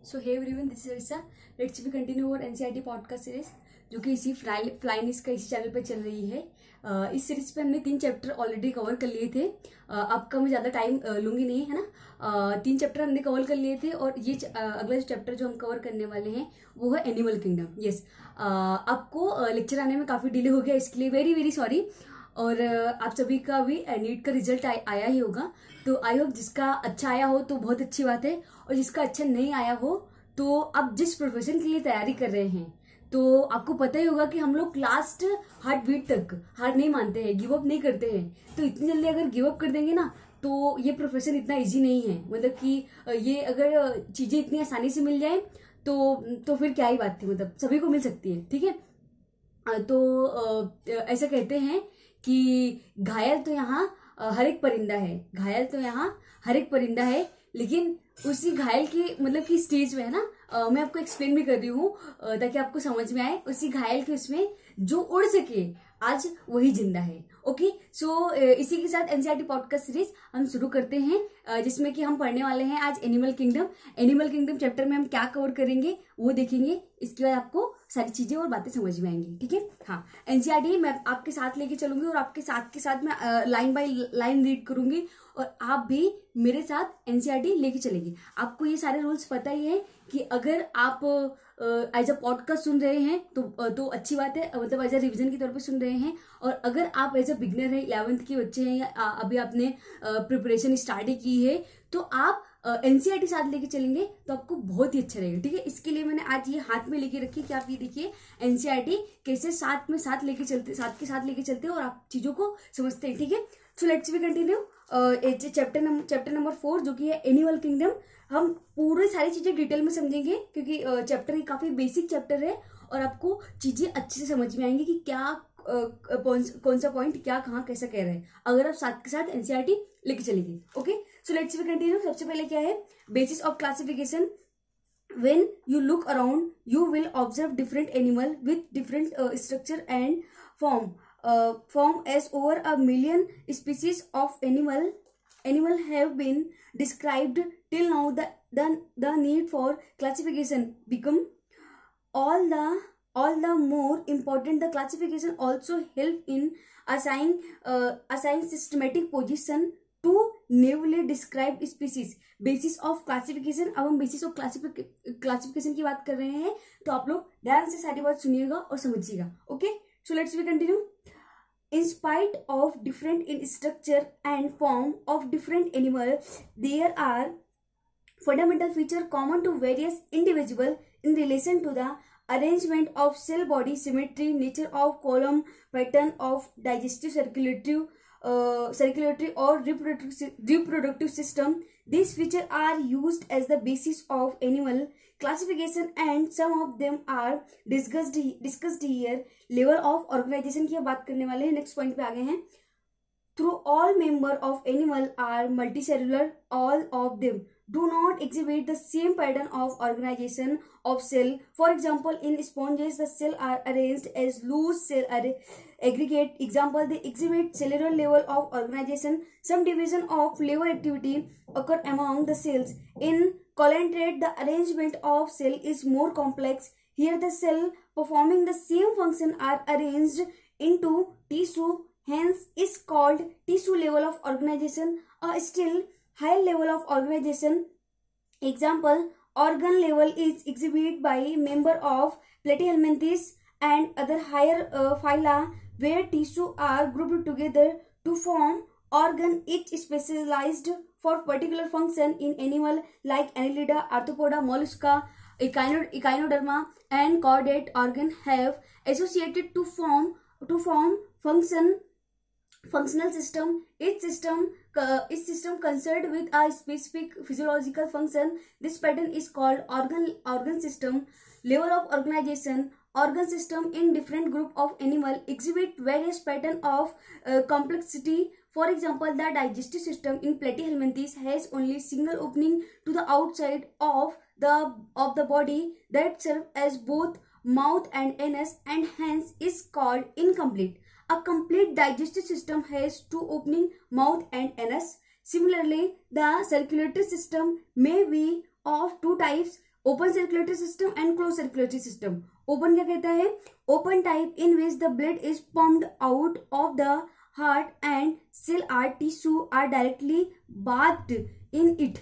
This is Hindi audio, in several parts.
So hey everyone, this is Arisa. Let's be continue our NCERT podcast series जो कि इसी फ्लाइनिस का इसी चैनल पे चल रही है। इस सीरीज पे हमने 3 चैप्टर ऑलरेडी कवर कर लिए थे। अब का मैं ज़्यादा टाइम लूंगी नहीं, है ना। 3 चैप्टर हमने कवर कर लिए थे और ये अगला चैप्टर जो हम कवर करने वाले हैं वो है एनिमल किंगडम। यस, आपको लेक्चर आने में काफ़ी डिले हो गया, इसके लिए वेरी वेरी सॉरी। और आप सभी का भी नीट का रिजल्ट आया ही होगा, तो आई होप जिसका अच्छा आया हो तो बहुत अच्छी बात है, और जिसका अच्छा नहीं आया हो तो आप जिस प्रोफेशन के लिए तैयारी कर रहे हैं तो आपको पता ही होगा कि हम लोग लास्ट हार्ट बीट तक हार नहीं मानते हैं, गिव अप नहीं करते हैं। तो इतनी जल्दी अगर गिव अप कर देंगे ना तो ये प्रोफेशन इतना इजी नहीं है। मतलब कि ये अगर चीजें इतनी आसानी से मिल जाए तो फिर क्या ही बात थी, मतलब सभी को मिल सकती है। ठीक है, तो ऐसा कहते हैं कि घायल तो यहाँ हर एक परिंदा है, घायल तो यहाँ हर एक परिंदा है, लेकिन उसी घायल की मतलब कि स्टेज में है ना, मैं आपको एक्सप्लेन भी कर रही हूँ ताकि आपको समझ में आए। उसी घायल के उसमें जो उड़ सके आज वही जिंदा है। ओके, सो इसी के साथ एनसीईआरटी पॉडकास्ट सीरीज हम शुरू करते हैं, जिसमें कि हम पढ़ने वाले हैं आज animal kingdom. Animal kingdom chapter में हम क्या कवर करेंगे वो देखेंगे, इसके बाद आपको सारी चीजें और बातें समझ में आएंगी। ठीक है, हाँ, एनसीईआरटी मैं आपके साथ लेके चलूंगी और आपके साथ के साथ मैं लाइन बाय लाइन रीड करूंगी और आप भी मेरे साथ एनसीईआरटी लेके चलेंगे। आपको ये सारे रूल्स पता ही है कि अगर आप एज अ पॉडकास्ट सुन रहे हैं तो अच्छी बात है, मतलब एज अ रिविजन की तौर पे सुन रहे हैं। और अगर आप एज अ बिगनर है, 11th के बच्चे हैं या अभी आपने प्रिपरेशन स्टार्ट ही की है, तो आप एनसीईआरटी साथ लेके चलेंगे तो आपको बहुत ही अच्छा रहेगा। ठीक है, इसके लिए मैंने आज ये हाथ में लेके रखी कि आप ये देखिए एनसीईआरटी कैसे साथ में साथ लेके चलते हैं और आप चीजों को समझते हैं। ठीक है, so let's we continue chapter number 4 जो कि है एनिमल किंगडम। हम पूरी सारी चीजें डिटेल में समझेंगे क्योंकि चैप्टर काफी बेसिक चैप्टर है और आपको चीजें अच्छे से समझ में आएंगी कि क्या कौन सा पॉइंट क्या कहाँ कैसा कह रहे हैं, अगर आप साथ के साथ एनसीईआरटी लेके चलेंगे। Okay, so let's we continue. सबसे पहले क्या है, basis of classification. When you look around, you will observe different animal with different structure and form. Form as over a million species of animal have been described till now. The need for classification become all the more important. The classification also help in assign systematic position to newly described species. Basis of classification. अब हम बेसिस ऑफ क्लासिफिकेशन की बात कर रहे हैं, तो आप लोग ध्यान से सारी बात सुनिएगा और समझिएगा। Okay, so let's we continue. In spite of different in structure and form of different animals, there are fundamental features common to various individuals in relation to the arrangement of cell body symmetry, nature of column, pattern of digestive, circulatory or reproductive system. These features are used as the basis of animal classification and some of them are discussed here. Level of organization की बात करने वाले हैं, नेक्स्ट पॉइंट पे आ गए हैं। Through all members of animal are multicellular, all of them do not exhibit the same pattern of organization of cell. For example, in sponges, the cells are arranged as loose cell aggregate. Example, they exhibit cellular level of organization. Some division of level activity occur among the cells. In collagenate, the arrangement of cell is more complex. Here, the cell performing the same function are arranged into tissue. Hence, is called tissue level of organization. A still higher level of organization. Example, organ level is exhibited by member of Platyhelminthes and other higher phyla, where tissue are grouped together to form organ, each specialized for particular function. In animal like Annelida, Arthropoda, Mollusca, Echinoderma and chordate organ have associated to form functional system. Each system concerned with a specific physiological function. This pattern is called organ system. Level of organization. Organ system in different group of animal exhibit various pattern of complexity. For example, the digestive system in Platyhelminthes has only single opening to the outside of the body that serve as both mouth and anus, and hence is called incomplete. A complete digestive system has 2 opening, mouth and anus. Similarly, the circulatory system may be of 2 types. Open circulatory system and close circulatory system. Open क्या कहता है? Open type in which the blood is pumped out of the heart and cell are tissue are directly bathed in it,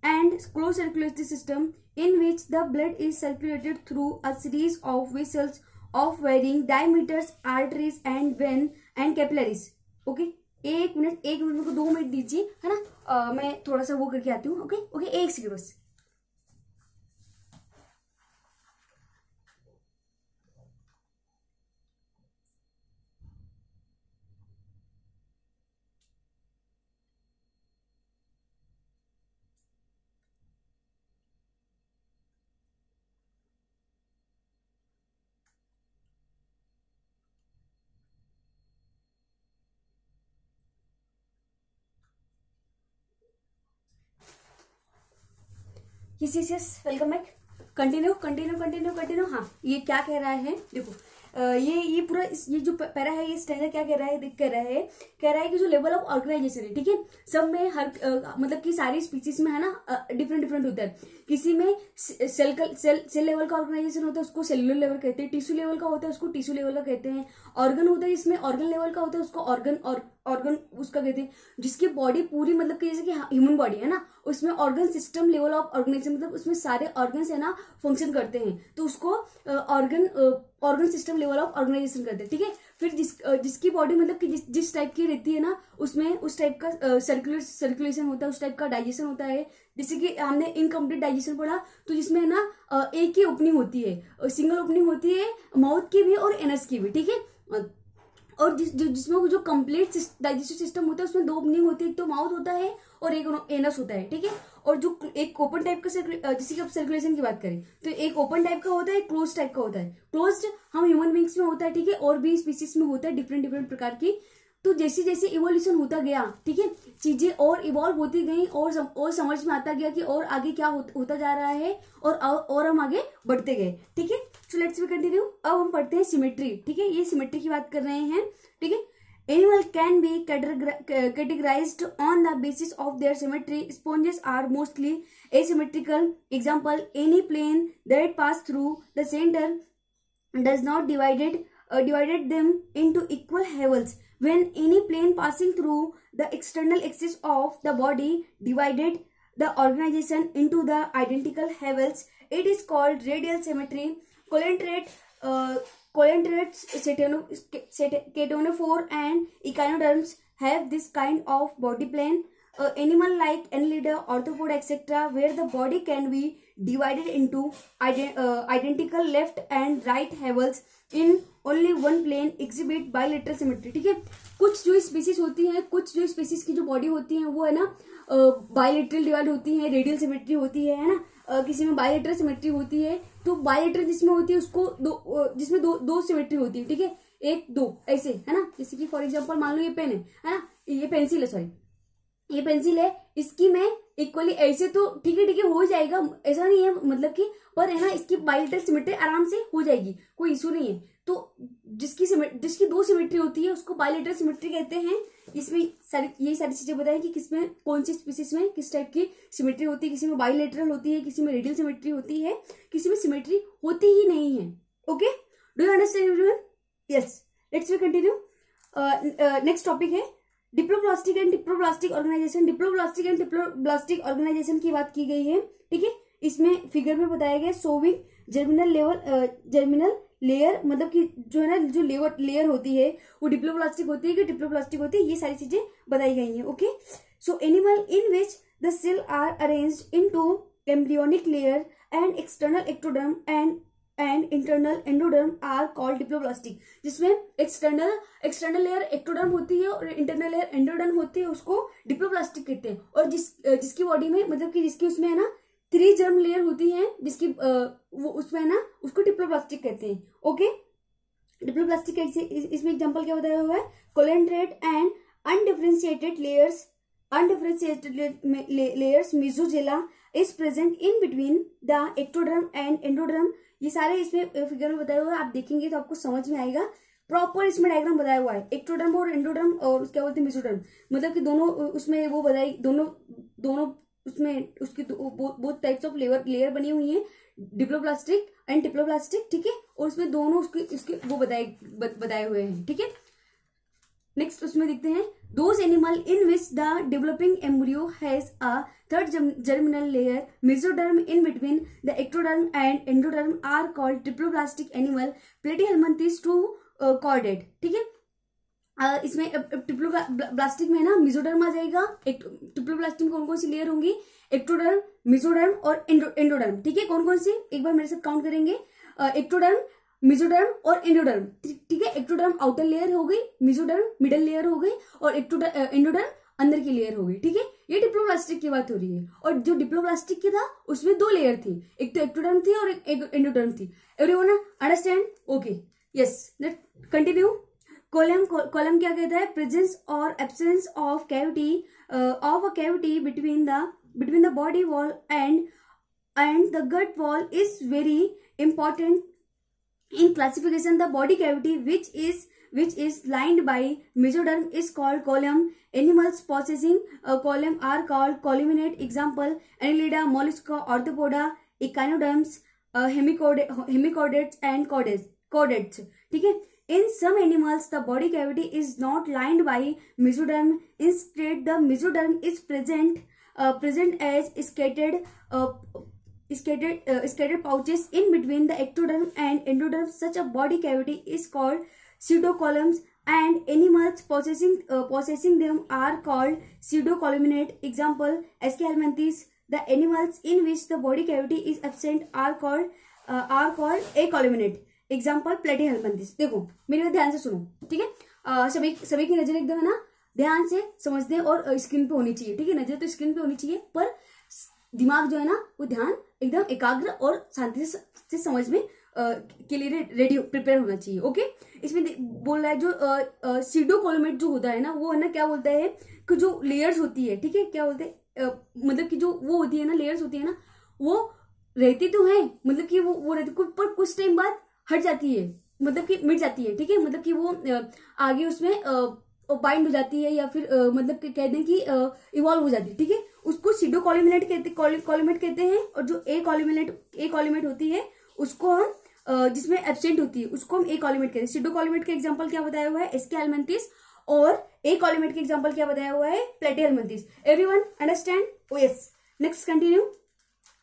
and closed circulatory system in which the blood is circulated through a series of vessels of varying diameters, arteries and vein and capillaries। Okay, एक मिनट मेरे को 2 मिनट दीजिए, है ना। मैं थोड़ा सा वो करके आती हूँ। ओके, एक सेकंड बस। Yes, welcome back. कंटिन्यू। हाँ, ये क्या कह रहा है, देखो ये पूरा ये जो पैरा है, ये स्टैंडर क्या कह रहा है, कह रहा है कि जो लेवल ऑफ ऑर्गेनाइजेशन है, ठीक है, सब में हर मतलब कि सारी स्पीसीज में, है ना, डिफरेंट होता है। किसी में सेल लेवल का ऑर्गेनाइजेशन होता है, उसको सेलुलर लेवल कहते हैं। टिश्यू लेवल का होता है, उसको टिश्यू लेवल का कहते हैं। ऑर्गन होता है, इसमें ऑर्गन लेवल का होता है, उसको ऑर्गन उसका कहते हैं। जिसकी बॉडी पूरी, मतलब कि जैसे कि ह्यूमन बॉडी है ना, उसमें organ system level of organization, मतलब उसमें सारे ऑर्गन्स है ना फंक्शन करते हैं, तो उसको organ system level of organization करते हैं, ठीक है। फिर जिसकी बॉडी मतलब कि जिस टाइप की रहती है ना, उसमें उस टाइप का सर्कुलेशन होता है, उस टाइप का डाइजेशन होता है। जैसे कि हमने इनकम्प्लीट डाइजेशन पढ़ा, तो जिसमें है ना एक ही ओपनिंग होती है, सिंगल ओपनिंग होती है माउथ की भी और एनस की भी, ठीक है। और जिसमें जो कंप्लीट डाइजेस्टिव सिस्टम होता है, उसमें 2 ओपनिंग होती है, एक तो माउथ होता है और एक एनस होता है, ठीक है। और जो एक ओपन टाइप का जैसे कि आप सर्कुलेशन की बात करें, तो एक ओपन टाइप का होता है, एक क्लोज टाइप का होता है। क्लोज्ड हम ह्यूमन बींग्स में होता है, ठीक है, और भी स्पीसीज में होता है, डिफरेंट प्रकार की। तो जैसे जैसे इवोल्यूशन होता गया, ठीक है, चीजें और इवॉल्व होती गई, और समझ में आता गया कि और आगे क्या होता जा रहा है, और हम आगे बढ़ते गए, ठीक है। So let's we continue. अब हम पढ़ते हैं सिमेट्री, ठीक है, ये सिमेट्री की बात कर रहे हैं, ठीक है। Animal can be categorized on the basis of their symmetry. Sponges are mostly asymmetrical. Example: any plane that pass through the center does not divided them into equal halves. When any plane passing through the external axis of the body divided the organization into the identical halves, it is called radial symmetry. Coelenterate, ctenophore and echinoderms have this kind of body plan. Animal like annelida, orthopod, etc., where the body can be divided into identical left and right halves in only one plane, exhibit bilateral symmetry, ठीक है। कुछ जो स्पीसीज होती हैं, कुछ जो स्पीसीज की जो बॉडी होती है, वो है ना बायलेटरल डिवाइड होती है, रेडियल सिमेट्री होती है ना। किसी में बायलेटरल सिमेट्री होती है, तो बायलेटरल जिसमें होती है उसको जिसमें दो सिमेट्री होती है, ठीक है, 1-2 ऐसे, है ना। जैसे कि फॉर एग्जांपल मान लो ये पेन है ना, ये पेंसिल है, सॉरी ये पेंसिल है, इसकी में इक्वली ऐसे तो ठीक है हो जाएगा, ऐसा नहीं है मतलब कि, पर है ना इसकी बायलेटरल सिमेट्री आराम से हो जाएगी, कोई इशू नहीं है। तो जिसकी 2 सिमेट्री होती है उसको बायलेटरल सिमेट्री कहते हैं। इसमें यही सारी चीजें बताएं कि किसमें कौन सी स्पीसीज में किस टाइप की सिमेट्री होती है। किसी में बायलेटरल होती है, किसी में रेडियल सिमेट्री होती है, किसी में सिमेट्री होती ही नहीं है। Okay, do you understand everyone? Yes, let's we continue. Next topic है diploblastic and diploblastic organisation. Diploblastic and diploblastic organisation की बात की गई है, ठीक है। इसमें फिगर में बताया गया सोविंग जर्मिनल लेयर, मतलब कि जो है ना जो लेयर होती है वो डिप्लोब्लास्टिक होती है कि डिप्लोब्लास्टिक होती है, ये सारी चीजें बताई गई हैं। Okay, so animal in which the cell are arranged into embryonic layer and external ectoderm and internal endoderm are called diploblastic. जिसमें एक्सटर्नल लेयर एक्टोडर्म होती है और इंटरनल लेयर एंडोडर्म होती है, उसको डिप्लोब्लास्टिक कहते हैं। और जिसकी बॉडी में मतलब कि जिसकी उसमें है ना 3 जर्म लेयर होती है, जिसकी वो उसमें है ना उसको डिप्लोब्लास्टिक कहते हैं। ओके, डिप्लोब्लास्टिक इसमें एग्जांपल क्या बताया हुआ है? Coelenterate and undifferentiated layers mesoglea is present in between the ectoderm and endoderm. ये सारे इसमें फिगर में बताया हुआ है, आप देखेंगे तो आपको समझ में आएगा। प्रॉपर इसमें डायग्राम बताया हुआ है, एक्टोडर्म और एंडोडर्म और क्या बोलते हैं मेसोडर्म, मतलब कि दोनों उसमें वो बताई, दोनों उसमें उसकी बहुत टाइप्स ऑफ लेयर बनी हुई है, डिप्लोप्लास्टिक एंड टिप्लोप्लास्टिक, ठीक है। और उसमें दोनों उसके वो बताए हुए हैं, ठीक है। नेक्स्ट उसमें देखते हैं, those animal in which the developing embryo has a third germinal layer mesoderm in between the ectoderm and endoderm are called triploblastic animal. Platyhelminthes to chordates, ठीक है। इसमें ट्रिप्लोप्लास्टिक में ना मेसोडर्म आ जाएगा। ट्रिप्लोप्लास्टिक में कौन कौन सी लेयर होंगी, एक्टोडर्म, मेसोडर्म और एंडोडर्म, ठीक है। कौन कौन सी, एक बार मेरे साथ काउंट करेंगे, एक्टोडर्म, मेसोडर्म और एंडोडर्म, ठीक है। एक्टोडर्म आउटर लेयर हो गई, मेसोडर्म मिडल लेयर हो गई और एंडोडर्म अंदर की लेयर हो गई, ठीक है। ये डिप्लोप्लास्टिक की बात हो रही है। और जो डिप्लोप्लास्टिक की था उसमें दो लेयर थी, एक तो एक्टोडर्म थी और एक एंडोडर्म थी। Everyone understand? Okay, yes, let's continue. Column क्या कहता है, प्रेजेंस और absence of cavity of a cavity between the body wall and the gut wall is very important in classification. The body cavity which is lined by mesoderm is called column. Animals possessing a column are called columnate. Example, Annelida, mollusca, arthropoda, echinoderms, hemichordates and chordates, ठीक है। In some animals the body cavity is not lined by mesoderm. Instead the mesoderm is present as scattered pouches in between the ectoderm and endoderm. Such a body cavity is called pseudocolumns, and animals possessing them are called pseudocolumnate. Example, Eschalminthes. The animals in which the body cavity is absent are called acolumnate. Example, Platyhelminthes. देखो मेरी बात ध्यान से सुनो, ठीक है। सभी की नजर एकदम है ना ध्यान से समझते हैं और स्क्रीन पे होनी चाहिए, ठीक है। नजर तो स्क्रीन पे होनी चाहिए पर दिमाग जो है ना वो ध्यान एकदम एकाग्र और शांति से समझ में के लिए रेडी प्रिपेयर होना चाहिए, ओके। इसमें बोल रहा है जो सीडोकोलोमेट जो होता है ना, वो है ना क्या बोलता है कि जो लेयर्स होती है, ठीक है, क्या बोलते हैं मतलब कि जो वो होती है ना, लेयर्स होती है ना, वो रहती तो है, मतलब कि वो रहती पर कुछ टाइम बाद हट जाती है, मतलब कि मिट जाती है, ठीक है। मतलब कि वो आगे उसमें बाइंड हो जाती है या फिर मतलब कह दें कि इवॉल्व हो जाती है, ठीक है। उसको सीडोकोलोमेट कहते हैं। और जो ए होती है उसको हम जिसमें एब्सेंट होती है उसको हम ए-कॉलोमेट कहते हैं। सीडोकोलोमेट का एग्जांपल क्या बताया हुआ है, एस्केल्मेंथिस, और ए-कॉलोमेट का एग्जांपल क्या बताया हुआ है, platyhelminthes. Everyone understand? Oh yes, next continue.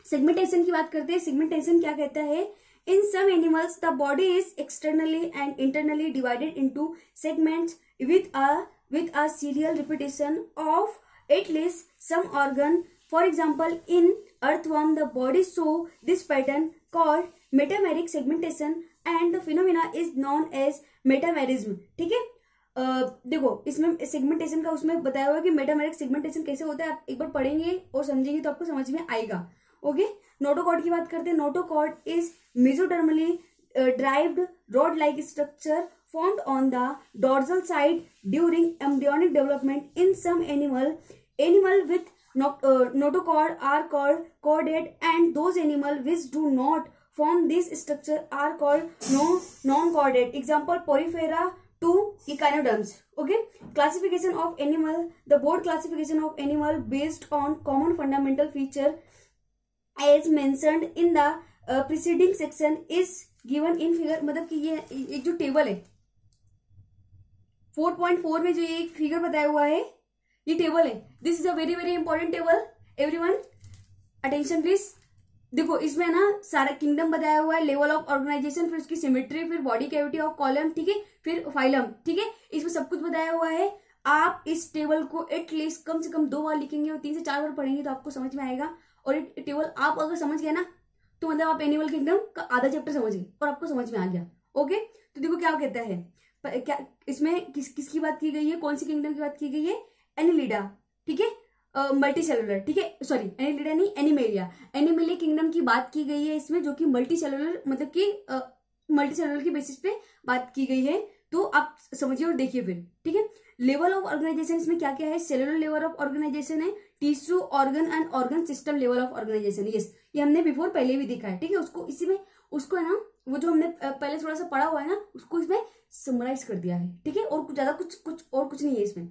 Segmentation की बात करते हैं। सेगमेंटेशन क्या कहता है, in some animals the body is externally and internally divided into segments with a serial repetition of at least some organ. For example, in earthworm the body show this pattern called metameric segmentation and the phenomena is known as metamerism, ठीक है। देखो इसमें सेगमेंटेशन का उसमें बताया हुआ है कि मेटामेरिक सेगमेंटेशन कैसे होता है। आप एक बार पढ़ेंगे और समझेंगे तो आपको समझ में आएगा, ओके। नोटोकॉर्ड की बात करते हैं। Notochord is मेसोडर्मली derived rod-like structure formed on the dorsal side during embryonic development. In some animal with notochord are called chordate, and those animal which do not form this structure are called non-chordate. Example, Porifera to echinoderms. Okay, classification of animal. The broad classification of animal based on common fundamental feature as mentioned in the preceding section is given in figure. मतलब कि ये एक जो टेबल है 4.4 में जो ये एक फिगर बताया हुआ है, ये टेबल है। This is a very very important table. Everyone attention please. देखो इसमें ना सारा किंगडम बताया हुआ है, लेवल ऑफ ऑर्गेनाइजेशन, फिर उसकी सिमेट्री, फिर बॉडी कैविटी ऑफ कॉलम, ठीक है, फिर फाइलम, ठीक है। इसमें सब कुछ बताया हुआ है। आप इस टेबल को एटलीस्ट कम से कम 2 बार लिखेंगे और 3 से 4 बार पढ़ेंगे तो आपको समझ में आएगा। और ये टेबल आप अगर समझ गए ना तो मतलब आप एनिमल किंगडम का आधा चैप्टर समझ गए और आपको समझ में आ गया, ओके। तो देखो क्या कहता है, क्या इसमें किसकी बात की गई है, कौन सी किंगडम की बात की गई है, एनिलिडा, ठीक है, मल्टी सेलुलर, ठीक है, सॉरी एनिलिडा नहीं, एनिमेलिया किंगडम की बात की गई है इसमें, जो कि मल्टी सेलुलर मतलब कि मल्टी सेलुलर की बेसिस पे बात की गई है। तो आप समझिए और देखिए फिर, ठीक है। लेवल ऑफ ऑर्गेनाइजेशन इसमें क्या क्या है, सेलुलर लेवल ऑफ ऑर्गेनाइजेशन है, tissue, organ and organ system level of organization. Yes, ये हमने बिफोर पहले भी देखा है, ठीक है। उसको इसी में उसको है ना वो जो हमने पहले थोड़ा सा पढ़ा हुआ है ना उसको इसमें समराइज कर दिया है, ठीक है। और कुछ ज्यादा कुछ और कुछ नहीं है इसमें।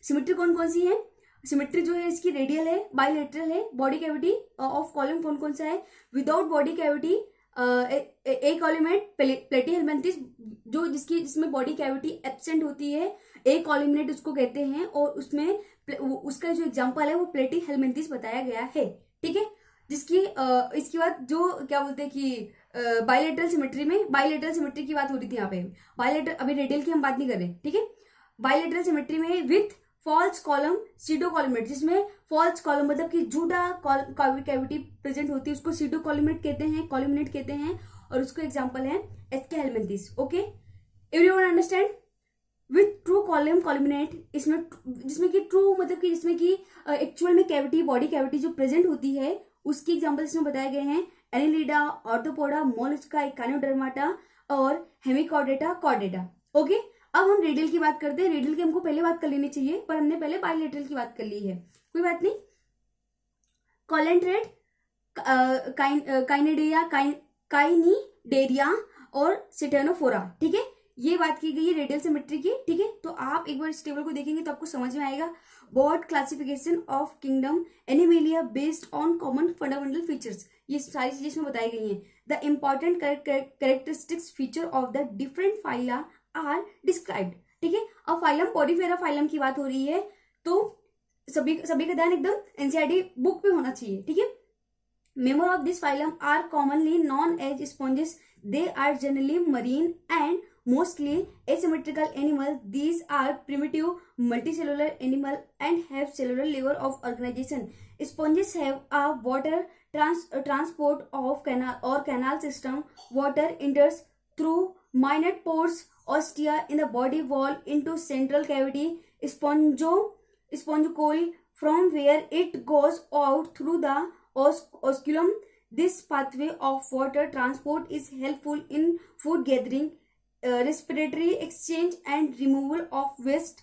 सिमेट्री कौन कौन सी है, सिमेट्री जो है इसकी रेडियल है, बाइलेटरल है। बॉडी कैविटी ऑफ कॉलम कौन कौन सा है? विदाउट बॉडी कैविटी ए कॉलमेट प्लेटीहेलमिंथेस, जो जिसमें बॉडी कैविटी एब्सेंट होती है, ए कॉलमनेट उसको कहते हैं, और उसमें उसका जो एग्जांपल है वो प्लेटीहेलमिंथेस बताया गया है। ठीक है, जिसकी इसके बाद जो क्या बोलते हैं कि बाइलेटरल सिमेट्री में, बाइलेटरल सिमेट्री की बात हो रही थी यहाँ पे। बाइलेटरल, अभी रेडियल की हम बात नहीं कर रहे। ठीक है, बाइलेटरल सिमेट्री में विथ फॉल्स कॉलम सीडो कॉलमेट, जिसमें फॉल्स कॉलम मतलब कि झूठा कैविटी प्रेजेंट होती है, उसको सीडो कॉलमेट कहते हैं, कॉलमनेट कहते हैं, और उसको एग्जांपल है aschelminthes. Okay, everyone understand? With true coelom coelomate, इसमें जिसमें कि ट्रू मतलब कि जिसमें कि एक्चुअल में कैविटी, बॉडी कैविटी जो प्रेजेंट होती है, उसकी एग्जाम्पल इसमें बताए गए हैं। एनिलिडा, ऑर्थोपोडा, मोलस्का, इकानोडर्माटा और हेमिकॉर्डेटा, कॉर्डेटा। ओके, अब हम रेडियल की बात करते हैं। रेडियल की हमको पहले बात कर लेनी चाहिए, पर हमने पहले बाइलेटरल की बात कर ली है, कोई बात नहीं। कॉलेंट्रेट, काइनेडिया, काइनिडेरिया और सिटेनोफोरा। ठीक है, ये बात की गई है रेडियल सिमेट्री की। ठीक है, तो आप एक बार इस टेबल को देखेंगे तो आपको समझ में आएगा। Broad classification of kingdom Animalia based on common fundamental features, ये सारी चीजें इसमें बताई गई हैं। The important characteristics feature of the different phyla are described. ठीक है, अब फाइलम पॉलीफेरा फाइलम की बात हो रही है, तो सभी का ध्यान एकदम एनसीईआरटी बुक पे होना चाहिए। ठीक है, member of this phylum are commonly known as sponges, they are generally marine and mostly asymmetrical animals. These are primitive multicellular animal and have cellular level of organization. Sponges have a water transport of canal system. Water enters through minute pores ostia in the body wall into central cavity spongicle, from where it goes out through the osculum. This pathway of water transport is helpful in food gathering, respiratory exchange and removal of waste.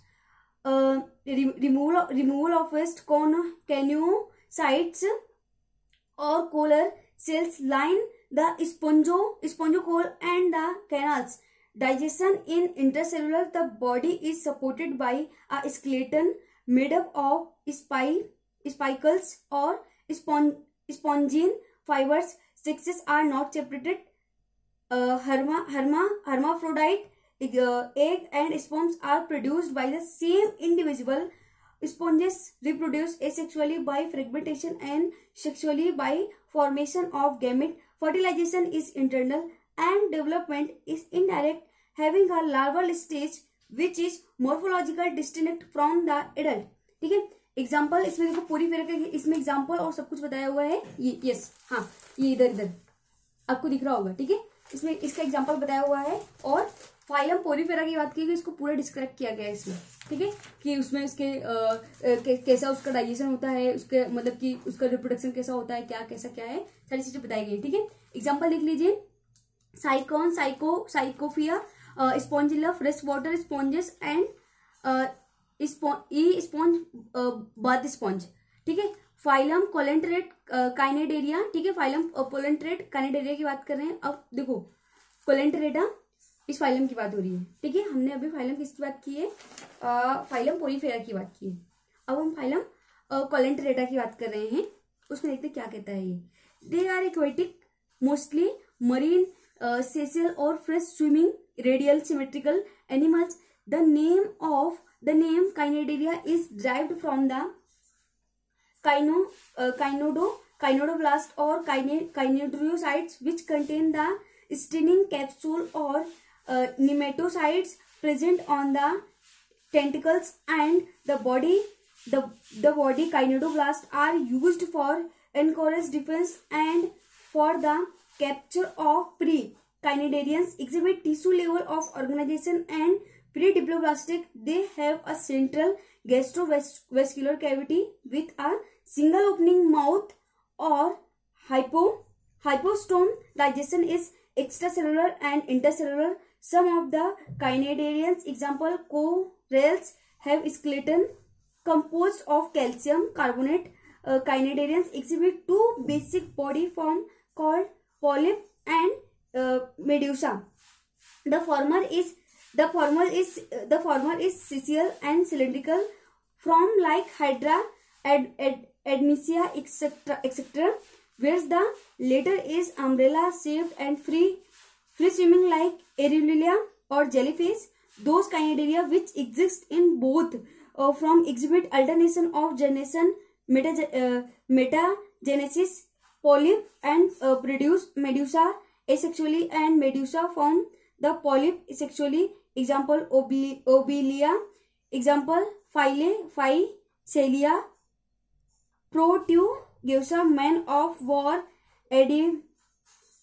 Removal of waste coniocytes or collar cells line the spongicle and the canals. Digestion in intercellular, the body is supported by a skeleton made up of spicles or spongine fibers. Sexes are not separated. Hermaphrodite egg and sperms are produced by the same individual. Sponges reproduce asexually by fragmentation and sexually by formation of gamete. Fertilization is internal and development is indirect, having a larval stage which is morphological distinct from the adult. ठीक है, एग्जाम्पल इसमें देखो पूरी फेरा का इसमें एग्जाम्पल और सब कुछ बताया हुआ है। ये यस, हाँ, ये इधर आपको दिख रहा होगा। ठीक है, इसमें इसका एग्जांपल बताया हुआ है, और फाइलम पोरीफेरा की बात की गई, इसको पूरा डिस्क्राइब किया गया है इसमें। ठीक है, कि उसमें इसके कैसा उसका डाइजेशन होता है, उसके मतलब कि उसका रिप्रोडक्शन कैसा होता है, क्या कैसा क्या है, सारी चीजें बताई गई। ठीक है, एग्जांपल देख लीजिए। साइकॉन, साइकोफिया, spongilla, fresh water sponges and sponge, bath sponge. ठीक है, फाइलम कोलेंट्रेट काइनेडेरिया। ठीक है, फाइलम कोलेंट्रेट काइनेडेरिया की बात कर रहे हैं। अब देखो कोलेंट्रेटा, इस फाइलम की बात हो रही है। ठीक है, हमने अभी फाइलम किसकी बात की है? फाइलम पोरीफेरा की बात की है। अब हम फाइलम कोलेंट्रेटा की बात कर रहे हैं, उसमें देखते क्या कहता है ये। They are aquatic, mostly marine, sessile or fresh swimming, radial symmetrical animals. The name Cainidaria is derived from the Cainodoblast or Cainodriocytes, which contain the stinging capsule or nematocytes present on the tentacles and the body. The body Cainodoblasts are used for encourage defense and for the capture of prey. Cainidarians exhibit tissue level of organization and pre-diploblastic. They have a central gastrovascular cavity with a single opening mouth or hypostome. Digestion is extracellular and intercellular. Some of the Cainidarians, example corals, have skeleton composed of calcium carbonate. Cainidarians exhibit two basic body forms called polyp and medusa. The former is sessile and cylindrical, from like Hydra, Admisia, etc. Whereas the latter is umbrella shaped and free swimming like Aerulia or jellyfish. Those cnidaria which exist in both from exhibit alternation of generation, metagenesis, polyp and produce medusa asexually and medusa from the polyp sexually. Example Obelia. Example Physalia, Proteogeusa, man of war,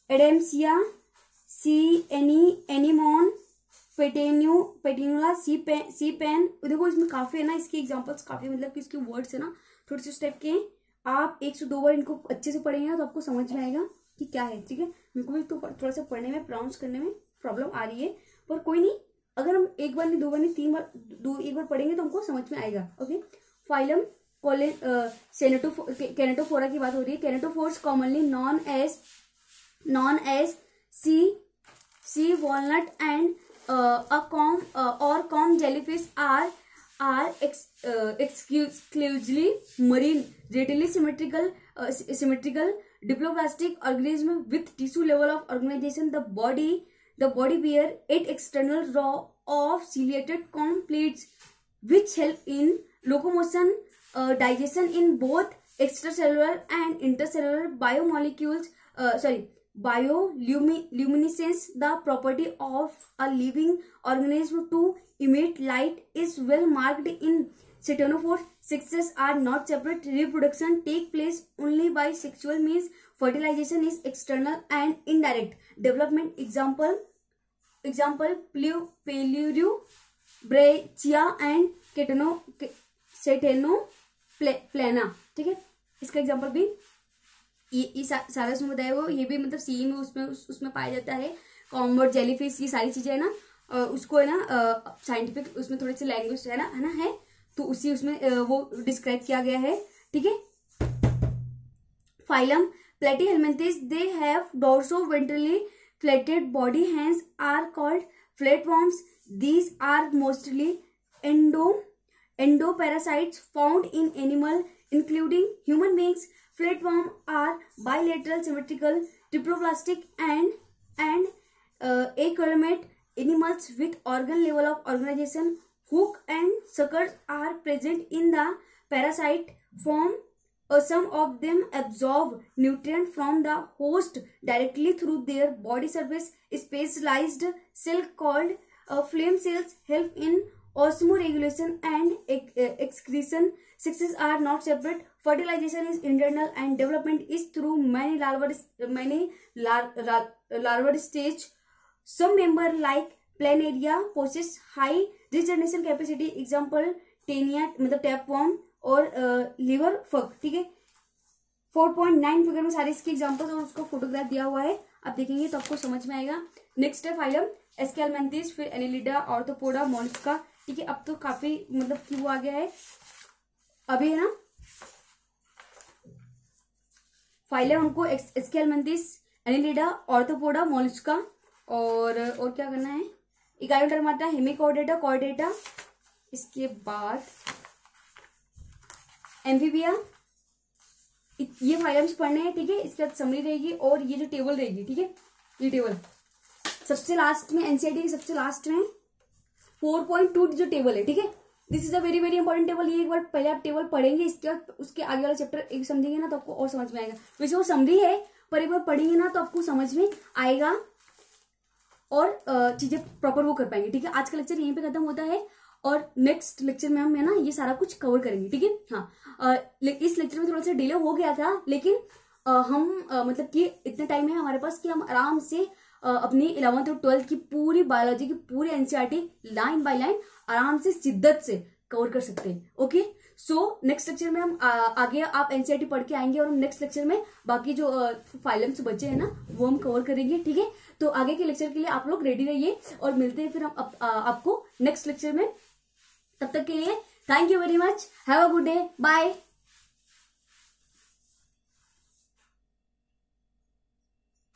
Adamsia, Anemon, Pennatula, sea pen. देखो इसमें काफी है ना, इसके एग्जांपल्स काफी मतलब कि इसके वर्ड्स है ना थोड़े से टाइप के. आप 1 से 2 बार इनको अच्छे से पढ़ेंगे ना तो आपको समझ में आएगा कि क्या है. ठीक है, मेरे को भी तो थोड़ा सा पढ़ने में प्रोनाउंस करने में प्रॉब्लम आ रही है, पर कोई नहीं, अगर हम 1 बार नहीं 2 बार नहीं 3 बार 1 बार पढ़ेंगे तो हमको समझ में आएगा. ओके. फाइलम कैनेटोफोरा की बात हो रही है. Ctenophores commonly known as sea walnut and comb jellyfish are exclusively marine, readily symmetrical diploblastic organism with tissue level of organization. The body bear 8 external row of ciliated comb plates which help in locomotion, digestion in both extracellular and intercellular biomolecules. Bioluminescence, the property of a living organism to emit light, is well marked in ctenophores. Sexes are not separate. Reproduction take place only by sexual means. Fertilization is external and indirect. Development example Pelureu, Brachia and Ctenoplana. ठीक है, इसका एग्जाम्पल भी ये सारा उसमें बताया वो, ये भी मतलब सी में उसमें पाया जाता है. कॉम्बर्ट, जेलीफिश, ये सारी चीजें है ना, उसको है ना साइंटिफिक उसमें थोड़ी सी लैंग्वेज है ना तो उसी उसमें वो डिस्क्राइब किया गया है. ठीक है. Phylum Platyhelminthes, they have dorso-ventrally flatted body. Hence are called flatworms. These are mostly endoparasites found in animal including human beings. Flatworms are bilateral, symmetrical, triploblastic and acolumate animals with organ level of organization. Hook and suckers are present in the parasite form. Some of them absorb nutrients from the host directly through their body surface. Specialized cells called flame cells help in osmoregulation and excretion. Sexes are not separate. Fertilization is internal and development is through many larval stage. Some member like Planaria possess high regeneration capacity. Example Taenia मतलब tapeworm और लिवर फक. ठीक है. 4.9 फिगर में सारे इसके एग्जांपल्स और उसका फोटोग्राफ दिया हुआ है, आप देखेंगे तो आपको समझ में आएगा. नेक्स्ट है फाइलम एस्केलमेंथिस, फिर एनिलिडा, ऑर्थोपोडा, मोलस्का. ठीक है, अब तो काफी मतलब कि वो आ गया है अभी है ना. फाइलम हमको एस्केलमेंथिस, एनिलिडा, ऑर्थोपोडा, मोलस्का और क्या करना है, इकायोडर्माटा, हेमिकॉर्डेटा, कॉर्डेटा. इसके बाद एम्फीबिया. ये फाइलम्स पढ़ने हैं. ठीक है, इसके बाद समरी रहेगी और ये जो टेबल रहेगी. ठीक है, ये टेबल सबसे लास्ट में, एनसीईआरटी के सबसे लास्ट में 4.2 जो टेबल है. ठीक है, this is a very very important table. ये एक बार पहले आप टेबल पढ़ेंगे, इसके बाद उसके आगे वाला चैप्टर एक समझेंगे ना तो आपको और समझ में आएगा. वैसे वो समरी है पर एक बार पढ़ेंगे ना तो आपको समझ में आएगा और चीजें प्रॉपर वो कर पाएंगे. ठीक है, आज का लेक्चर यहीं पे खत्म होता है और नेक्स्ट लेक्चर में हम है ना ये सारा कुछ कवर करेंगे. ठीक है. हाँ, इस लेक्चर में थोड़ा सा डिले हो गया था, लेकिन हम मतलब कि इतना टाइम है हमारे पास कि हम आराम से अपनी 11th और 12th की पूरी बायोलॉजी की पूरी एनसीईआरटी लाइन बाय लाइन आराम से शिद्दत से कवर कर सकते हैं. ओके, सो नेक्स्ट लेक्चर में हम आगे आप एनसीईआरटी पढ़ के आएंगे और हम नेक्स्ट लेक्चर में बाकी जो फाइलम्स बचे हैं ना वो हम कवर करेंगे. ठीक है, तो आगे के लेक्चर के लिए आप लोग रेडी रहिए और मिलते हैं फिर हम आपको नेक्स्ट लेक्चर में. तब तक के लिए thank you very much. Have a good day. Bye.